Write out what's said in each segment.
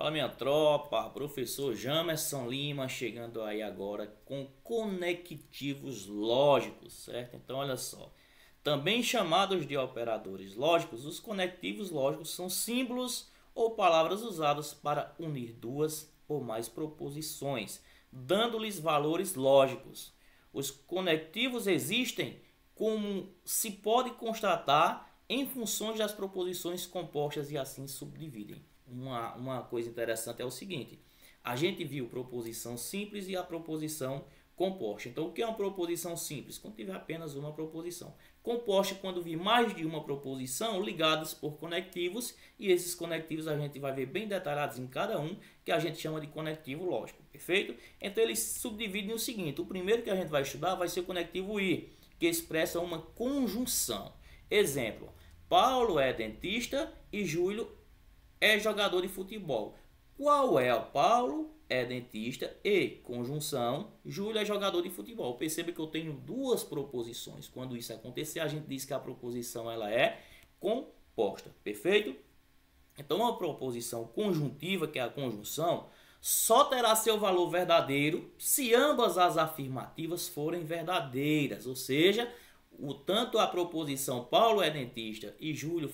Fala minha tropa, professor Jamerson Lima chegando aí agora com conectivos lógicos, certo? Então olha só, também chamados de operadores lógicos, os conectivos lógicos são símbolos ou palavras usadas para unir duas ou mais proposições, dando-lhes valores lógicos. Os conectivos existem, como se pode constatar, em funções das proposições compostas e assim subdividem. Uma coisa interessante é o seguinte: a gente viu proposição simples e a proposição composta. Então, o que é uma proposição simples? Quando tiver apenas uma proposição. Composta, quando vir mais de uma proposição ligadas por conectivos, e esses conectivos a gente vai ver bem detalhados em cada um, que a gente chama de conectivo lógico, perfeito? Então, eles subdividem o seguinte: o primeiro que a gente vai estudar vai ser o conectivo I, que expressa uma conjunção. Exemplo: Paulo é dentista e Júlio é jogador de futebol. Qual é o Paulo? É dentista e conjunção, Júlio é jogador de futebol. Perceba que eu tenho duas proposições. Quando isso acontecer, a gente diz que a proposição ela é composta, perfeito? Então, uma proposição conjuntiva, que é a conjunção, só terá seu valor verdadeiro se ambas as afirmativas forem verdadeiras, ou seja, tanto a proposição Paulo é dentista e Júlio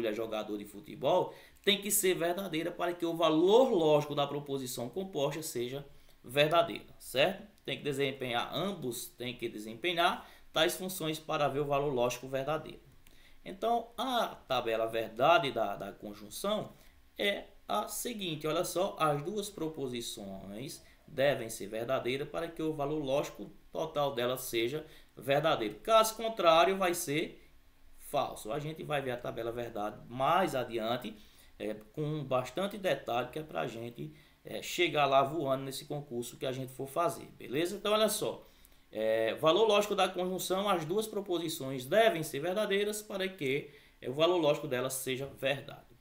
é jogador de futebol tem que ser verdadeira para que o valor lógico da proposição composta seja verdadeira, certo? Ambos têm que desempenhar tais funções para ver o valor lógico verdadeiro. Então, a tabela verdade da conjunção é a seguinte: olha só, as duas proposições devem ser verdadeiras para que o valor lógico total delas seja verdadeiro. Caso contrário, vai ser falso. A gente vai ver a tabela verdade mais adiante, com bastante detalhe, que é para a gente chegar lá voando nesse concurso que a gente for fazer, beleza? Então, olha só, valor lógico da conjunção, as duas proposições devem ser verdadeiras para que o valor lógico delas seja verdade.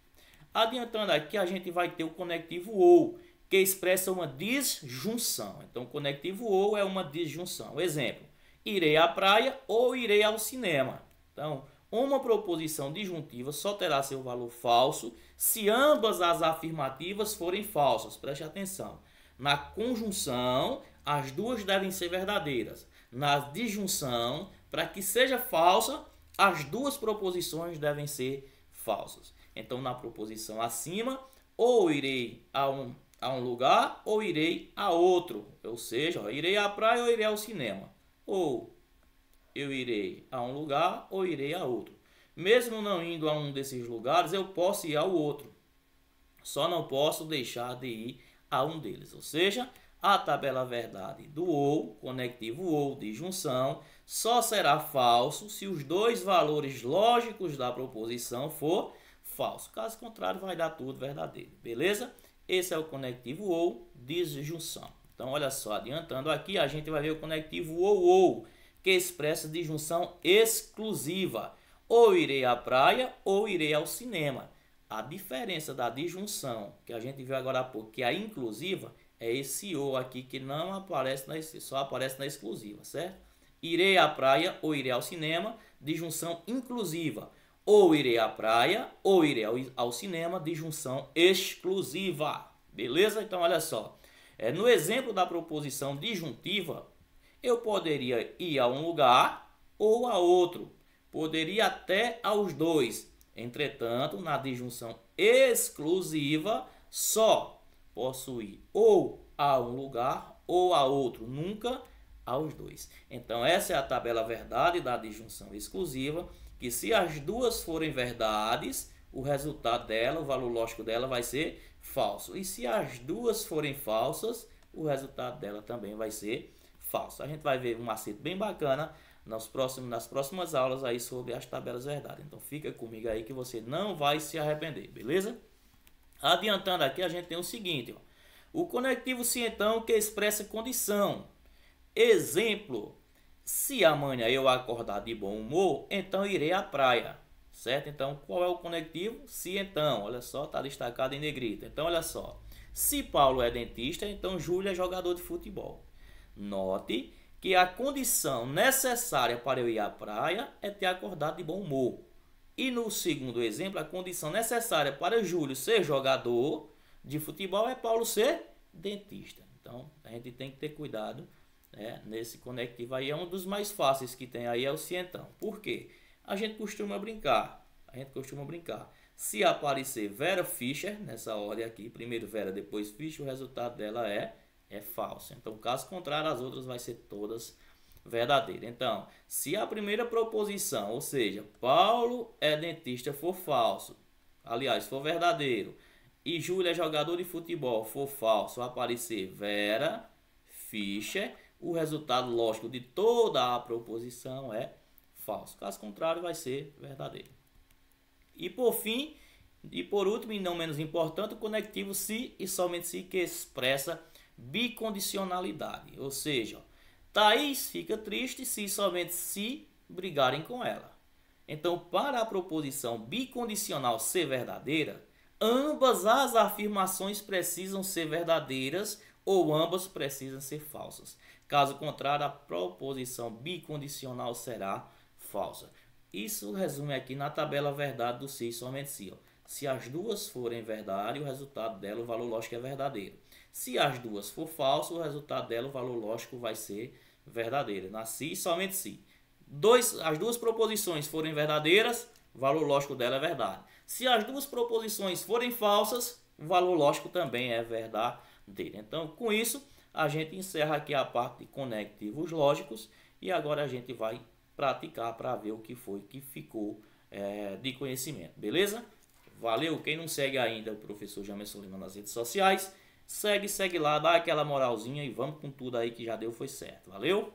Adiantando aqui, a gente vai ter o conectivo OU, que expressa uma disjunção. Então, o conectivo OU é uma disjunção. Exemplo: irei à praia ou irei ao cinema. Então, uma proposição disjuntiva só terá seu valor falso se ambas as afirmativas forem falsas. Preste atenção. Na conjunção, as duas devem ser verdadeiras. Na disjunção, para que seja falsa, as duas proposições devem ser falsas. Então, na proposição acima, ou irei a um lugar ou irei a outro. Ou seja, irei à praia ou irei ao cinema. Ou eu irei a um lugar ou irei a outro. Mesmo não indo a um desses lugares, eu posso ir ao outro. Só não posso deixar de ir a um deles. Ou seja, a tabela verdade do OU, conectivo OU de junção, só será falso se os dois valores lógicos da proposição for falso. Caso contrário, vai dar tudo verdadeiro. Beleza? Esse é o conectivo OU de junção. Então, olha só, adiantando aqui, a gente vai ver o conectivo OU, que expressa disjunção exclusiva. Ou irei à praia ou irei ao cinema. A diferença da disjunção, que a gente viu agora há pouco, que é a inclusiva, é esse ou aqui que não aparece só aparece na exclusiva, certo? Irei à praia ou irei ao cinema, disjunção inclusiva. Ou irei à praia ou irei ao cinema, disjunção exclusiva. Beleza? Então, olha só. No exemplo da proposição disjuntiva, eu poderia ir a um lugar ou a outro. Poderia até aos dois. Entretanto, na disjunção exclusiva, só posso ir ou a um lugar ou a outro, nunca aos dois. Então, essa é a tabela verdade da disjunção exclusiva, que se as duas forem verdades, o resultado dela, o valor lógico dela vai ser falso. E se as duas forem falsas, o resultado dela também vai ser falso. A gente vai ver um macete bem bacana nas próximas aulas aí sobre as tabelas verdade. Então fica comigo aí que você não vai se arrepender, beleza? Adiantando aqui, a gente tem o seguinte, ó, o conectivo se então, que expressa condição. Exemplo: se amanhã eu acordar de bom humor, então irei à praia, certo? Então, qual é o conectivo? Se então, olha só, está destacado em negrito. Então, olha só, se Paulo é dentista, então Júlio é jogador de futebol. Note que a condição necessária para eu ir à praia é ter acordado de bom humor. E no segundo exemplo, a condição necessária para Júlio ser jogador de futebol é Paulo ser dentista. Então, a gente tem que ter cuidado, né, nesse conectivo aí. É um dos mais fáceis que tem aí, é o cientão. Por quê? A gente costuma brincar. Se aparecer Vera Fischer, nessa ordem aqui, primeiro Vera, depois Fischer, o resultado dela é falso. Então, caso contrário, as outras vai ser todas verdadeiras. Então, se a primeira proposição, ou seja, Paulo é dentista, for falso, aliás, for verdadeiro, e Júlia é jogador de futebol, for falso, aparecer Vera Fischer, o resultado lógico de toda a proposição é falso. Caso contrário, vai ser verdadeiro. E por fim, e por último e não menos importante, o conectivo se e somente se, que expressa bicondicionalidade. Ou seja, Thaís fica triste se e somente se brigarem com ela. Então, para a proposição bicondicional ser verdadeira, ambas as afirmações precisam ser verdadeiras ou ambas precisam ser falsas. Caso contrário, a proposição bicondicional será falsa. Isso resume aqui na tabela verdade do se e somente se. Ó. Se as duas forem verdade, o resultado dela, o valor lógico é verdadeiro. Se as duas for falso, o resultado dela, o valor lógico vai ser verdadeiro. Na se e somente se. As duas proposições forem verdadeiras, o valor lógico dela é verdade. Se as duas proposições forem falsas, o valor lógico também é verdadeiro. Então, com isso, a gente encerra aqui a parte de conectivos lógicos e agora a gente vai praticar para ver o que foi que ficou de conhecimento, beleza? Valeu! Quem não segue ainda o professor Jamerson Lima nas redes sociais, segue lá, dá aquela moralzinha e vamos com tudo aí que já deu, foi certo. Valeu!